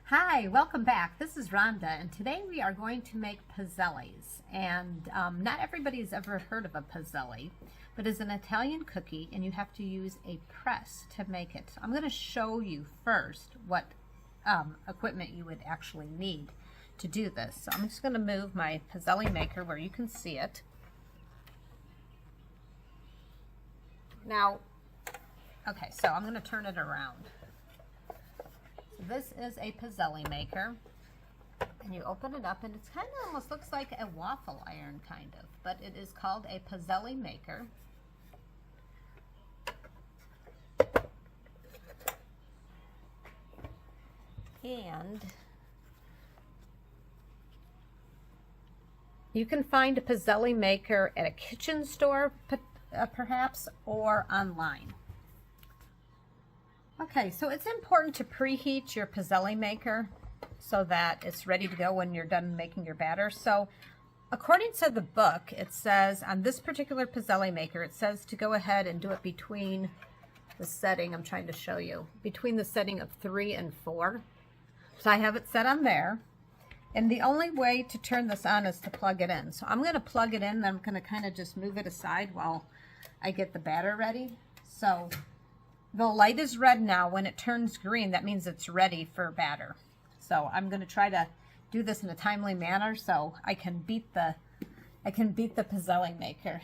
Hi, welcome back. This is Rhonda, and today we are going to make pizzelles. And not everybody's ever heard of a pizzelle, but it's an Italian cookie, and you have to use a press to make it. So I'm going to show you first what equipment you would actually need to do this. So I'm just going to move my pizzelle maker where you can see it. Now, okay, so I'm going to turn it around. This is a pizzelle maker, and you open it up and it's kind of almost looks like a waffle iron kind of, but it is called a pizzelle maker. And you can find a pizzelle maker at a kitchen store perhaps, or online. Okay, so it's important to preheat your pizzelle maker so that it's ready to go when you're done making your batter. So according to the book, it says on this particular pizzelle maker, it says to go ahead and do it between the setting, I'm trying to show you, between the setting of 3 and 4. So I have it set on there. And the only way to turn this on is to plug it in. So I'm going to plug it in, and I'm going to kind of just move it aside while I get the batter ready. So the light is red now. When it turns green, that means it's ready for batter. So I'm going to try to do this in a timely manner so I can beat the pizzelle maker.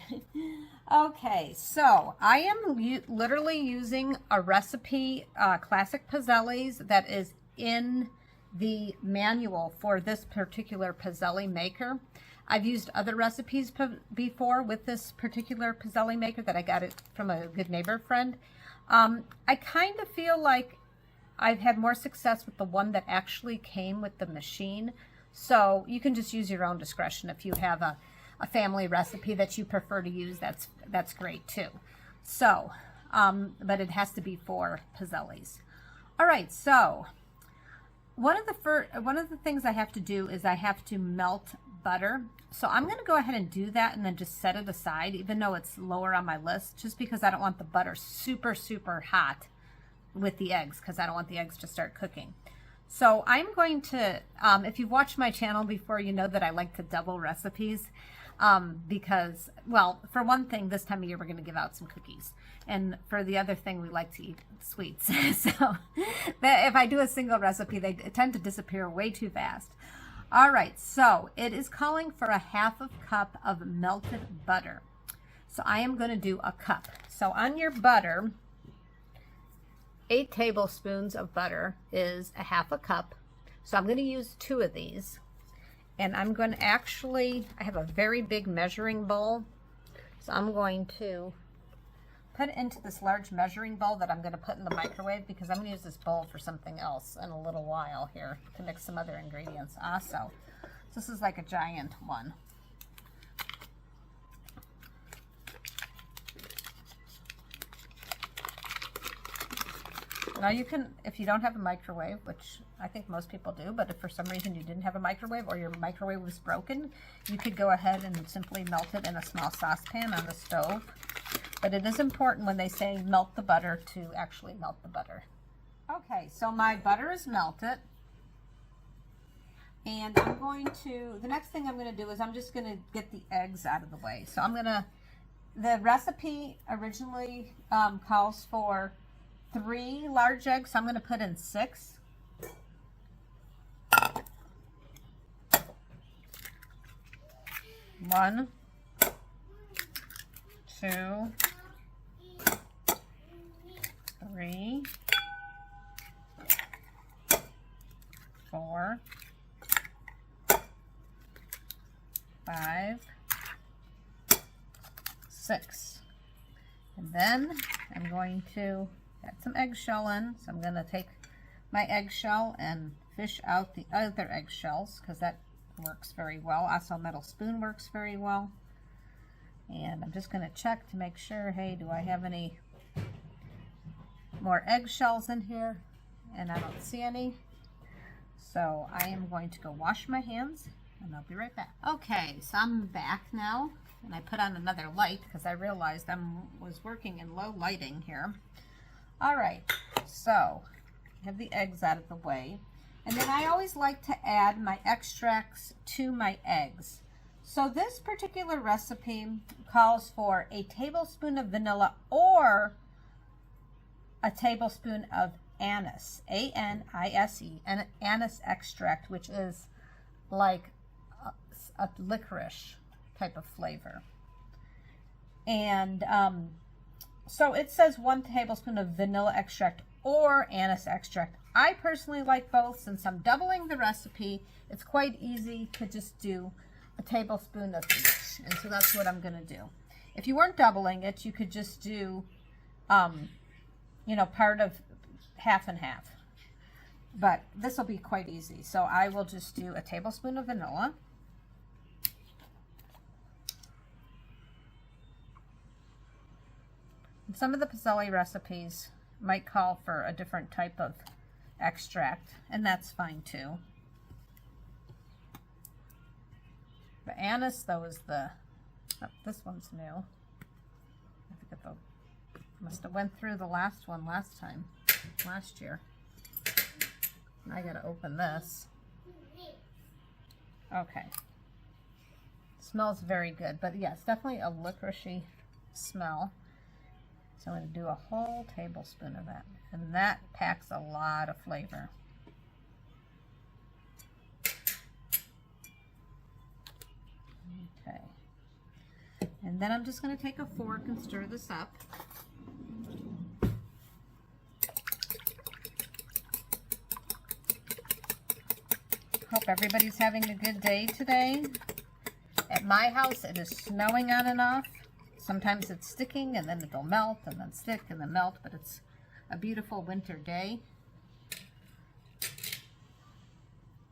Okay, so I am literally using a recipe, classic pizzelles, that is in the manual for this particular pizzelle maker. I've used other recipes before with this particular pizzelle maker that I got it from a good neighbor friend. I kind of feel like I've had more success with the one that actually came with the machine. So you can just use your own discretion. If you have a family recipe that you prefer to use, that's great too. So, but it has to be for pizzelles. All right, so one of the things I have to do is I have to melt butter. So I'm going to go ahead and do that and then just set it aside, even though it's lower on my list, just because I don't want the butter super, super hot with the eggs, because I don't want the eggs to start cooking. So I'm going to, if you've watched my channel before, you know that I like to double recipes because, well, for one thing, this time of year we're going to give out some cookies. And for the other thing, we like to eat sweets. So if I do a single recipe, they tend to disappear way too fast. All right, so it is calling for a 1/2 cup of melted butter. So I am going to do a cup. So on your butter, 8 tablespoons of butter is a 1/2 cup. So I'm going to use 2 of these. And I'm going to I have a very big measuring bowl. So I'm going to put it into this large measuring bowl that I'm going to put in the microwave, because I'm going to use this bowl for something else in a little while here to mix some other ingredients also. So this is like a giant one. Now you can, if you don't have a microwave, which I think most people do, but if for some reason you didn't have a microwave or your microwave was broken, you could go ahead and simply melt it in a small saucepan on the stove. But it is important when they say melt the butter to actually melt the butter. Okay, so my butter is melted. And I'm going to, the next thing I'm going to do is I'm just going to get the eggs out of the way. So I'm going to, the recipe originally calls for 3 large eggs, so I'm going to put in 6. One, 2, 3, 4, 5, 6. And then I'm going to add some eggshell in. So I'm going to take my eggshell and fish out the other eggshells, because that works very well. Also, a metal spoon works very well. And I'm just going to check to make sure, hey, do I have any more eggshells in here? And I don't see any. So I am going to go wash my hands, and I'll be right back. Okay, so I'm back now, and I put on another light because I realized I was working in low lighting here. All right, so I have the eggs out of the way. And then I always like to add my extracts to my eggs. So this particular recipe calls for a tablespoon of vanilla or a tablespoon of anise, A-N-I-S-E, and anise extract, which is like a licorice type of flavor. And so it says 1 tablespoon of vanilla extract or anise extract. I personally like both. Since I'm doubling the recipe, it's quite easy to just do a tablespoon of each. And so that's what I'm going to do. If you weren't doubling it, you could just do, you know, part of half and half. But this will be quite easy. So I will just do a tablespoon of vanilla. And some of the Pizzelle recipes might call for a different type of extract, and that's fine too. The anise, though, is the, oh, this one's new. I think I must have went through the last one last year. I gotta open this. Okay. Smells very good, but yes, definitely a licoricey smell. So I'm going to do a whole tablespoon of that, and that packs a lot of flavor. Okay. And then I'm just going to take a fork and stir this up. Hope everybody's having a good day today. At my house, it is snowing on and off. Sometimes it's sticking and then it'll melt and then stick and then melt, but it's a beautiful winter day.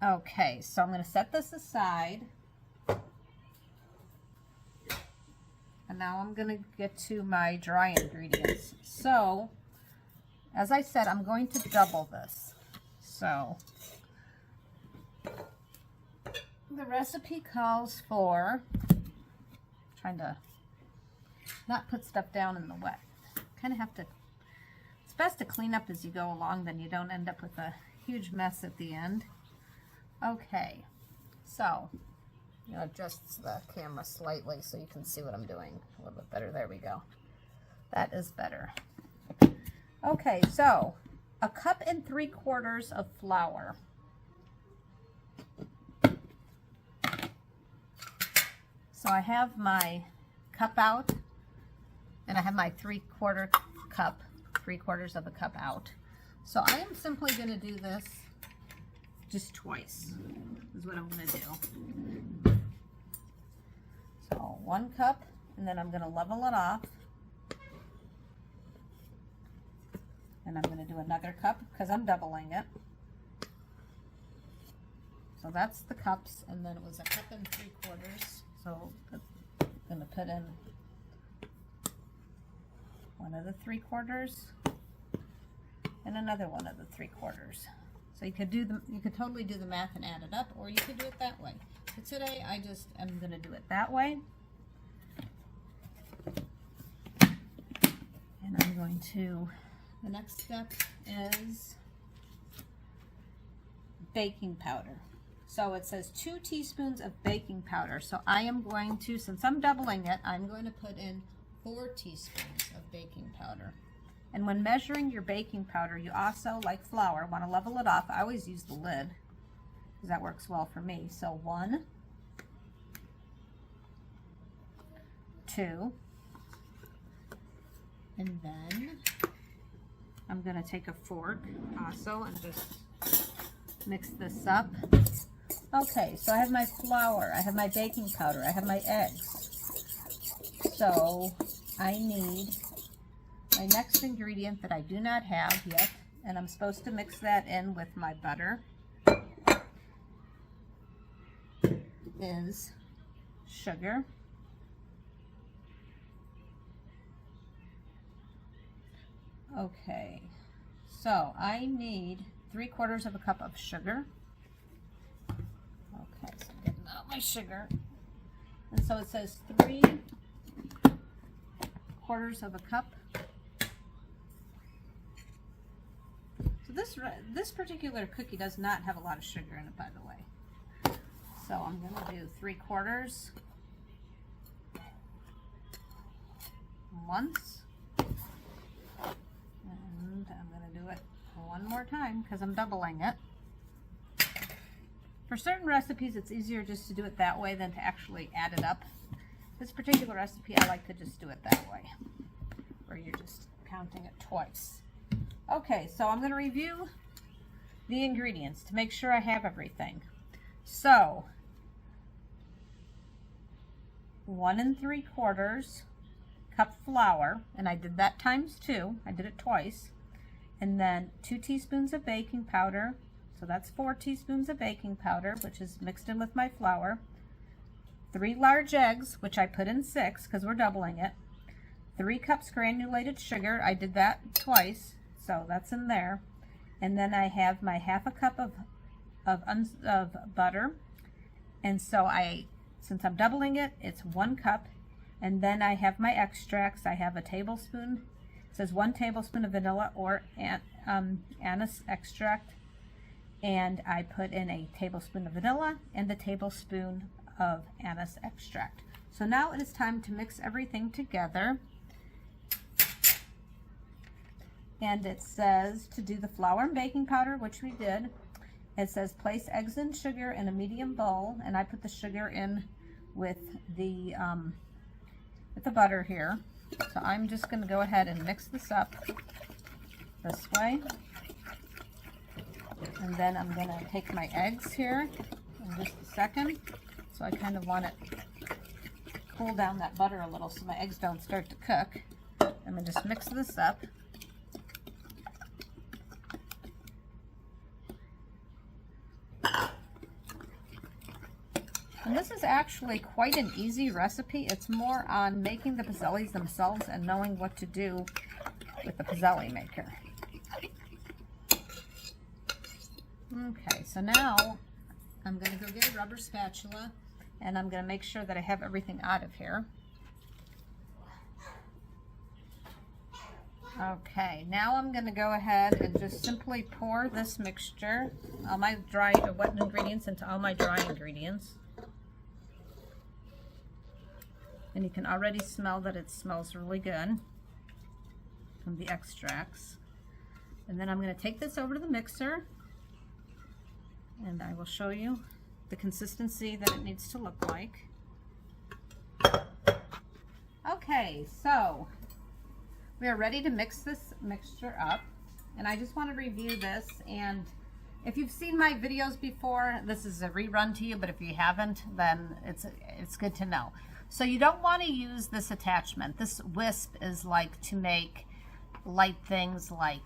Okay, so I'm going to set this aside. And now I'm going to get to my dry ingredients. So, as I said, I'm going to double this. So, the recipe calls for, trying to not put stuff down in the wet. Kind of have to, it's best to clean up as you go along, then you don't end up with a huge mess at the end. Okay, so, you know, adjust the camera slightly so you can see what I'm doing a little bit better. There we go. That is better. Okay, so, 1 3/4 cups of flour. So I have my cup out, and I have my 3/4 cup, 3/4 of a cup out. So I am simply going to do this just twice, is what I'm going to do. So 1 cup, and then I'm going to level it off. And I'm going to do another cup because I'm doubling it. So that's the cups, and then it was 1 3/4 cups. So I'm going to put in 1 3/4 and another 1 3/4. So you could totally do the math and add it up, or you could do it that way. But today I just am going to do it that way. And I'm going to, the next step is baking powder. So it says 2 teaspoons of baking powder. So I am going to, since I'm doubling it, I'm going to put in 4 teaspoons of baking powder. And when measuring your baking powder, you also, like flour, want to level it off. I always use the lid because that works well for me. So 1, 2, and then I'm going to take a fork also and just mix this up. Okay, so I have my flour, I have my baking powder, I have my eggs. So I need my next ingredient that I do not have yet, and I'm supposed to mix that in with my butter, is sugar. Okay, so I need 3/4 cup of sugar. Okay, so I'm getting out my sugar. And so it says 3/4 cup. So So this particular cookie does not have a lot of sugar in it, by the way. So I'm going to do 3/4 once, and I'm going to do it one more time because I'm doubling it. For certain recipes, it's easier just to do it that way than to actually add it up. This particular recipe, I like to just do it that way, where you're just counting it twice. Okay, so I'm going to review the ingredients to make sure I have everything. So, 1 3/4 cup flour, and I did that times 2. I did it twice. And then 2 teaspoons of baking powder. So that's 4 teaspoons of baking powder, which is mixed in with my flour. 3 large eggs, which I put in 6 because we're doubling it. 3 cups granulated sugar. I did that twice, so that's in there. And then I have my 1/2 cup of butter. And so since I'm doubling it, it's 1 cup. And then I have my extracts. I have a tablespoon. It says 1 tablespoon of vanilla or anise extract. And I put in a tablespoon of vanilla and a tablespoon of anise extract. So now it is time to mix everything together. And it says to do the flour and baking powder, which we did. It says place eggs and sugar in a medium bowl, and I put the sugar in with the butter here. So I'm just going to go ahead and mix this up this way. And then I'm going to take my eggs here in just a second. So I kind of want it cool down that butter a little so my eggs don't start to cook. I'm going to just mix this up. And this is actually quite an easy recipe. It's more on making the pizzelles themselves and knowing what to do with the pizzelle maker. Okay, so now I'm going to go get a rubber spatula and I'm going to make sure that I have everything out of here. Okay, now I'm going to go ahead and just simply pour this mixture, all my dry or wet ingredients into all my dry ingredients. And you can already smell that it smells really good from the extracts. And then I'm going to take this over to the mixer and I will show you the consistency that it needs to look like. Okay, so we are ready to mix this mixture up. And I just want to review this, and if you've seen my videos before, this is a rerun to you, but if you haven't, then it's good to know. So you don't want to use this attachment. This wisp is like to make light things like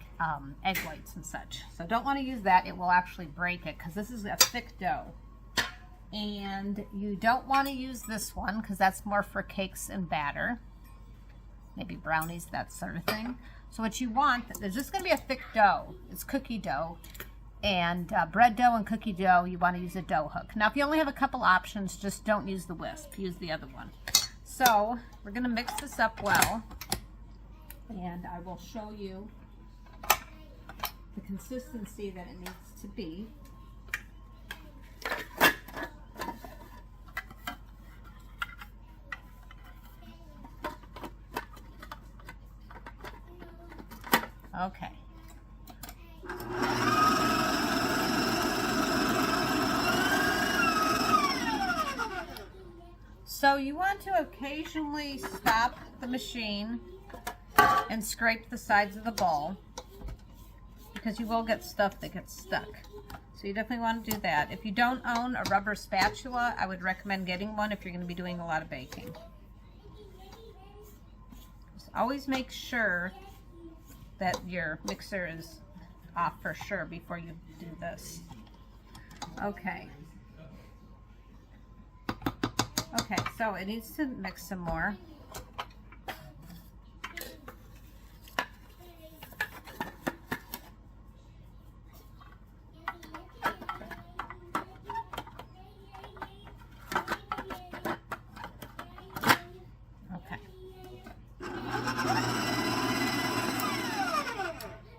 egg whites and such. So don't want to use that. It will actually break it because this is a thick dough. And you don't want to use this one because that's more for cakes and batter. Maybe brownies, that sort of thing. So what you want, there's just going to be a thick dough. It's cookie dough. And bread dough and cookie dough, you want to use a dough hook. Now, if you only have a couple options, just don't use the wisp. Use the other one. So we're going to mix this up well. And I will show you the consistency that it needs to be. Okay. So you want to occasionally stop the machine and scrape the sides of the bowl because you will get stuff that gets stuck. So you definitely want to do that. If you don't own a rubber spatula, I would recommend getting one if you're going to be doing a lot of baking. Just always make sure that your mixer is off for sure before you do this. Okay. Okay, so it needs to mix some more.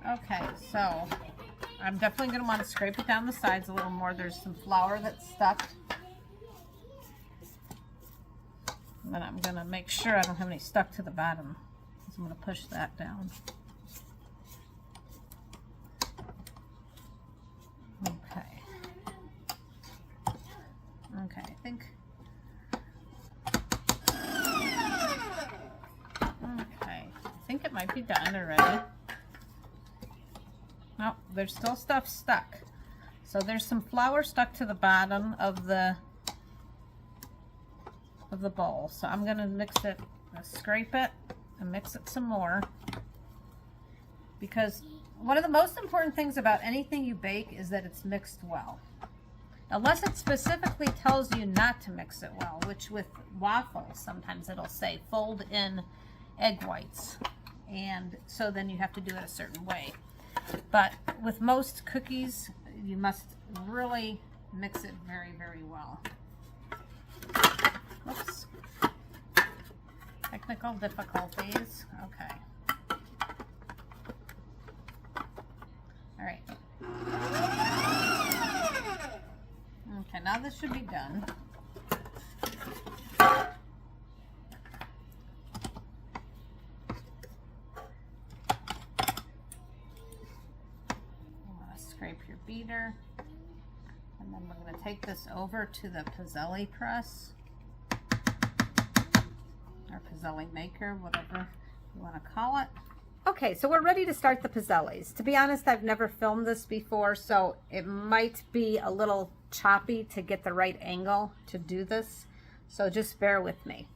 Okay, so I'm definitely going to want to scrape it down the sides a little more. There's some flour that's stuck. And then I'm going to make sure I don't have any stuck to the bottom. So I'm going to push that down. Okay. Okay, I think. Okay, I think it might be done already. No, there's still stuff stuck. So there's some flour stuck to the bottom of the bowl. So I'm going to mix it, scrape it, and mix it some more. Because one of the most important things about anything you bake is that it's mixed well. Unless it specifically tells you not to mix it well, which with waffles, sometimes it'll say fold in egg whites. And so then you have to do it a certain way. But with most cookies, you must really mix it very, very well. Whoops. Technical difficulties. Okay. All right. Okay, now this should be done. Scrape your beater, and then we're going to take this over to the Pizzelle press, or Pizzelle maker, whatever you want to call it. Okay, so we're ready to start the Pizzelles. To be honest, I've never filmed this before, so it might be a little choppy to get the right angle to do this, so just bear with me.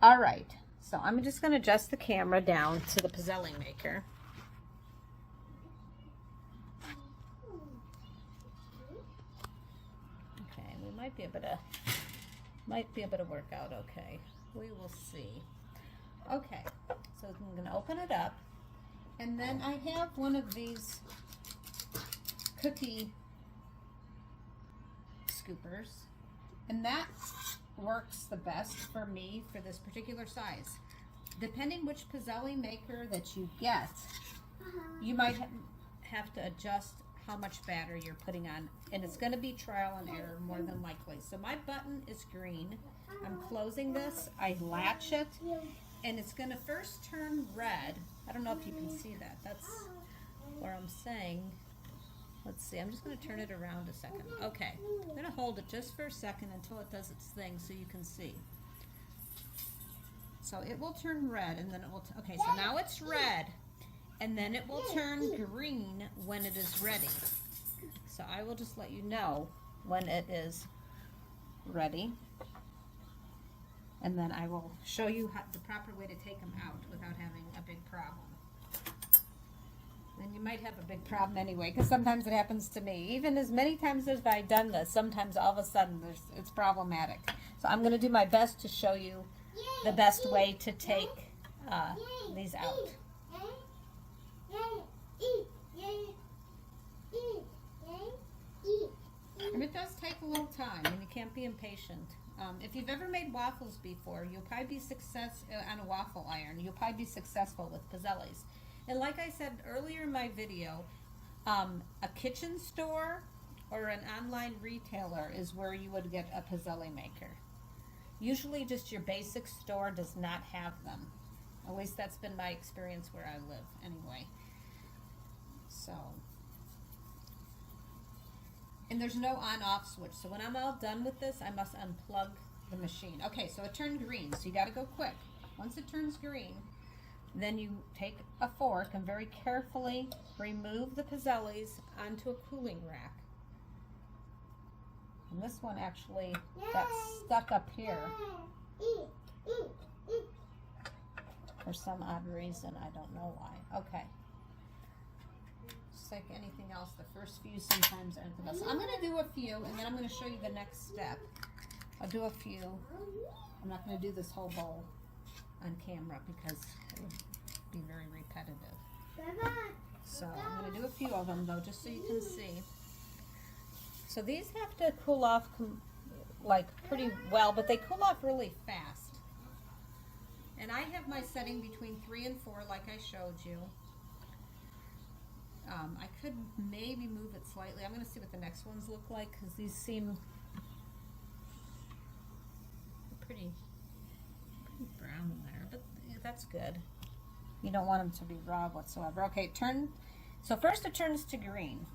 All right, so I'm just going to adjust the camera down to the Pizzelle maker. Might be able to work out okay. We will see. Okay, so I'm going to open it up, and then I have one of these cookie scoopers, and that works the best for me for this particular size. Depending which Pizzelle maker that you get, you might have to adjust how much batter you're putting on, and it's going to be trial and error more than likely. So my button is green. I'm closing this, I latch it, and it's going to first turn red. I don't know if you can see that. That's where I'm saying, let's see, I'm just going to turn it around a second. Okay, I'm going to hold it just for a second until it does its thing so you can see. So it will turn red, and then it will, okay, so now it's red. And then it will turn green when it is ready. So I will just let you know when it is ready. And then I will show you the proper way to take them out without having a big problem. And you might have a big problem anyway, because sometimes it happens to me. Even as many times as I've done this, sometimes all of a sudden it's problematic. So I'm going to do my best to show you the best way to take these out. And it does take a little time, and you can't be impatient. If you've ever made waffles before, you'll probably be on a waffle iron. You'll probably be successful with Pizzelles. And like I said earlier in my video, a kitchen store or an online retailer is where you would get a Pizzelle maker. Usually just your basic store does not have them. At least that's been my experience where I live anyway. So, and there's no on-off switch. So when I'm all done with this, I must unplug the machine. Okay, so it turned green, so you got to go quick. Once it turns green, then you take a fork and very carefully remove the Pizzelles onto a cooling rack. And this one actually got stuck up here for some odd reason. I don't know why. Okay. Just like anything else, the first few sometimes aren't the best. I'm going to do a few, and then I'm going to show you the next step. I'll do a few. I'm not going to do this whole bowl on camera because it would be very repetitive. So I'm going to do a few of them, though, just so you can see. So these have to cool off like pretty well, but they cool off really fast. And I have my setting between 3 and 4 like I showed you. I could maybe move it slightly. I'm going to see what the next ones look like because these seem pretty brown in there, but yeah, that's good. You don't want them to be raw whatsoever. Okay, so first it turns to green,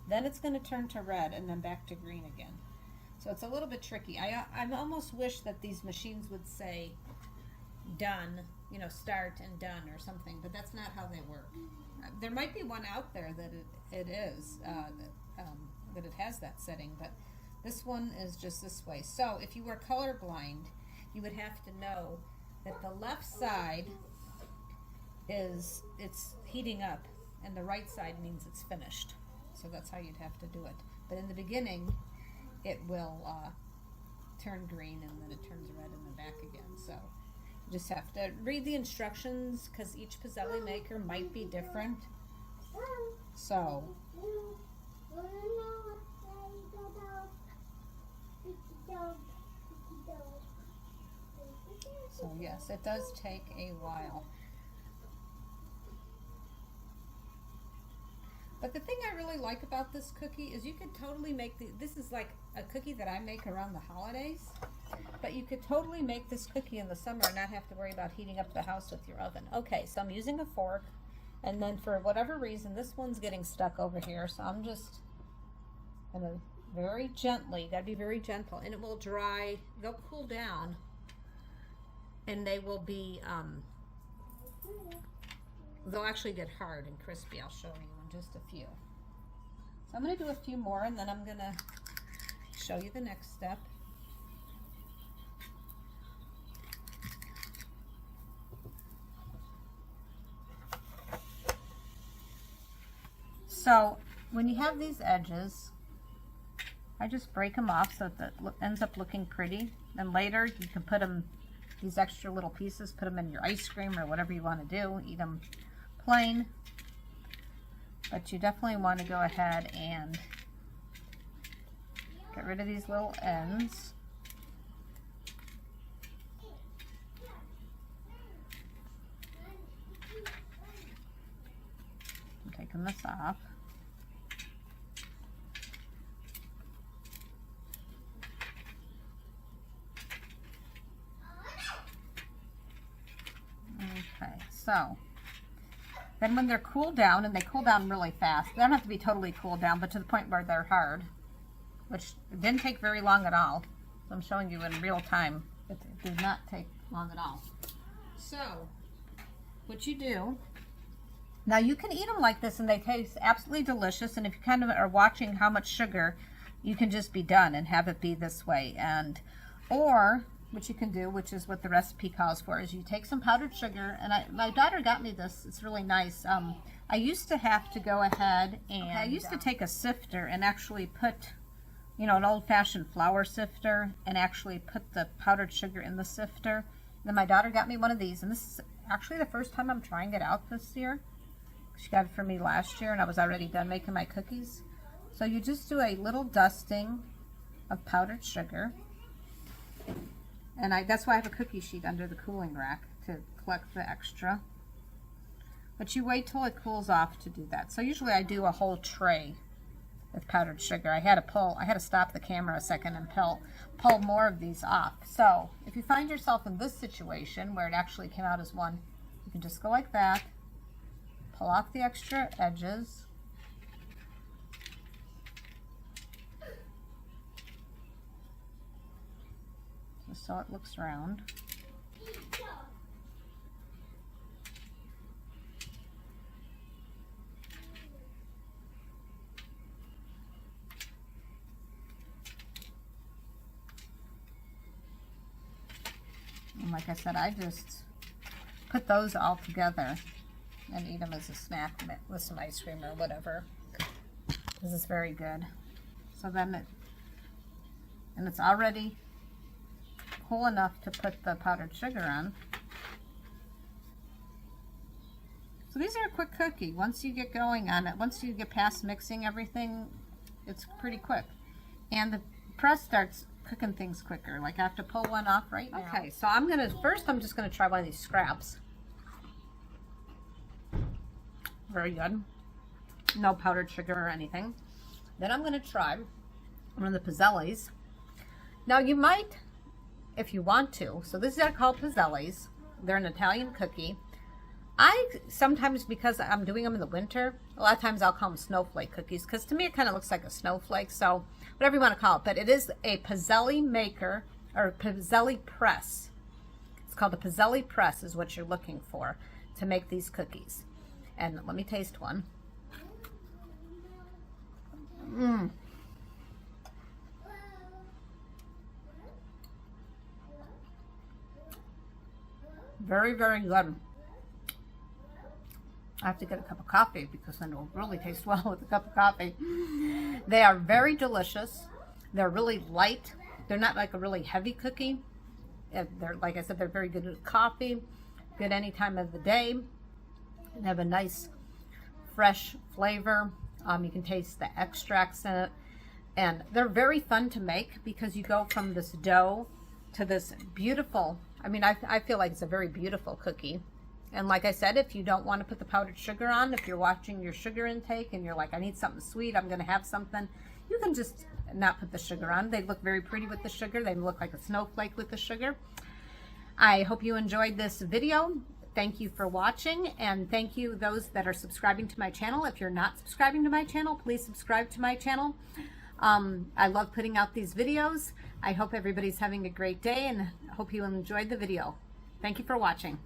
then it's going to turn to red, and then back to green again. So it's a little bit tricky. I almost wish that these machines would say done, you know, start and done or something, but that's not how they work. There might be one out there that it is, that it has that setting, but this one is just this way. So if you were colorblind, you would have to know that the left side it's heating up and the right side means it's finished. So that's how you'd have to do it. But in the beginning, it will turn green and then it turns red and then back again. So you just have to read the instructions because each Pizzelle maker might be different. So yes, it does take a while. But the thing I really like about this cookie is you could totally make this is like a cookie that I make around the holidays, but you could totally make this cookie in the summer and not have to worry about heating up the house with your oven. Okay, so I'm using a fork, and then for whatever reason, this one's getting stuck over here, so I'm just gonna very gently, gotta be very gentle, and it will dry, they'll cool down, and they will be, they'll actually get hard and crispy. I'll show you in just a few. So I'm going to do a few more and then I'm going to show you the next step. So when you have these edges, I just break them off so that it ends up looking pretty. And later you can put them, these extra little pieces, put them in your ice cream or whatever you want to do. Eat them plain. But you definitely want to go ahead and get rid of these little ends. I'm taking this off. Okay, so then when they're cooled down, and they cool down really fast, they don't have to be totally cooled down, but to the point where they're hard, which didn't take very long at all. So I'm showing you in real time. It did not take long at all. So what you do, now you can eat them like this and they taste absolutely delicious, and if you kind of are watching how much sugar, you can just be done and have it be this way. And or what you can do, which is what the recipe calls for, is you take some powdered sugar, and my daughter got me this, it's really nice. I used to have to go ahead and I used to take a sifter and actually put, you know, an old-fashioned flour sifter, and actually put the powdered sugar in the sifter. Then my daughter got me one of these, and this is actually the first time I'm trying it out this year. She got it for me last year and I was already done making my cookies. So you just do a little dusting of powdered sugar. And that's why I have a cookie sheet under the cooling rack to collect the extra. But you wait till it cools off to do that. So usually I do a whole tray with powdered sugar. I had to stop the camera a second and pull more of these off. So if you find yourself in this situation where it actually came out as one, you can just go like that, pull off the extra edges. So it looks round. And like I said, I just put those all together and eat them as a snack with some ice cream or whatever. This is very good. So then it's already cool enough to put the powdered sugar on. So these are a quick cookie. Once you get going on it, once you get past mixing everything, it's pretty quick. And the press starts cooking things quicker. Like I have to pull one off right now. Okay, so I'm just gonna try one of these scraps. Very good. no powdered sugar or anything. Then I'm going to try one of the Pizzelles. Now you might, if you want to, so these are called Pizzelles. They're an Italian cookie. I sometimes, because I'm doing them in the winter, a lot of times I'll call them snowflake cookies, because to me it kind of looks like a snowflake, so whatever you want to call it. But it is a Pizzelle maker, or Pizzelle press. It's called a Pizzelle press is what you're looking for to make these cookies. And let me taste one. Very, very good. I have to get a cup of coffee because then it'll really taste well with a cup of coffee. They are very delicious. They're really light. They're not like a really heavy cookie. They're, like I said, they're very good with coffee, good any time of the day. They have a nice fresh flavor. You can taste the extracts in it. And they're very fun to make because you go from this dough to this beautiful, I mean, I feel like it's a very beautiful cookie. And like I said, if you don't want to put the powdered sugar on, if you're watching your sugar intake and you're like, I need something sweet, I'm going to have something, you can just not put the sugar on. They look very pretty with the sugar. They look like a snowflake with the sugar. I hope you enjoyed this video. Thank you for watching, and thank you those that are subscribing to my channel. If you're not subscribing to my channel, please subscribe to my channel. I love putting out these videos. I hope everybody's having a great day and hope you enjoyed the video. Thank you for watching.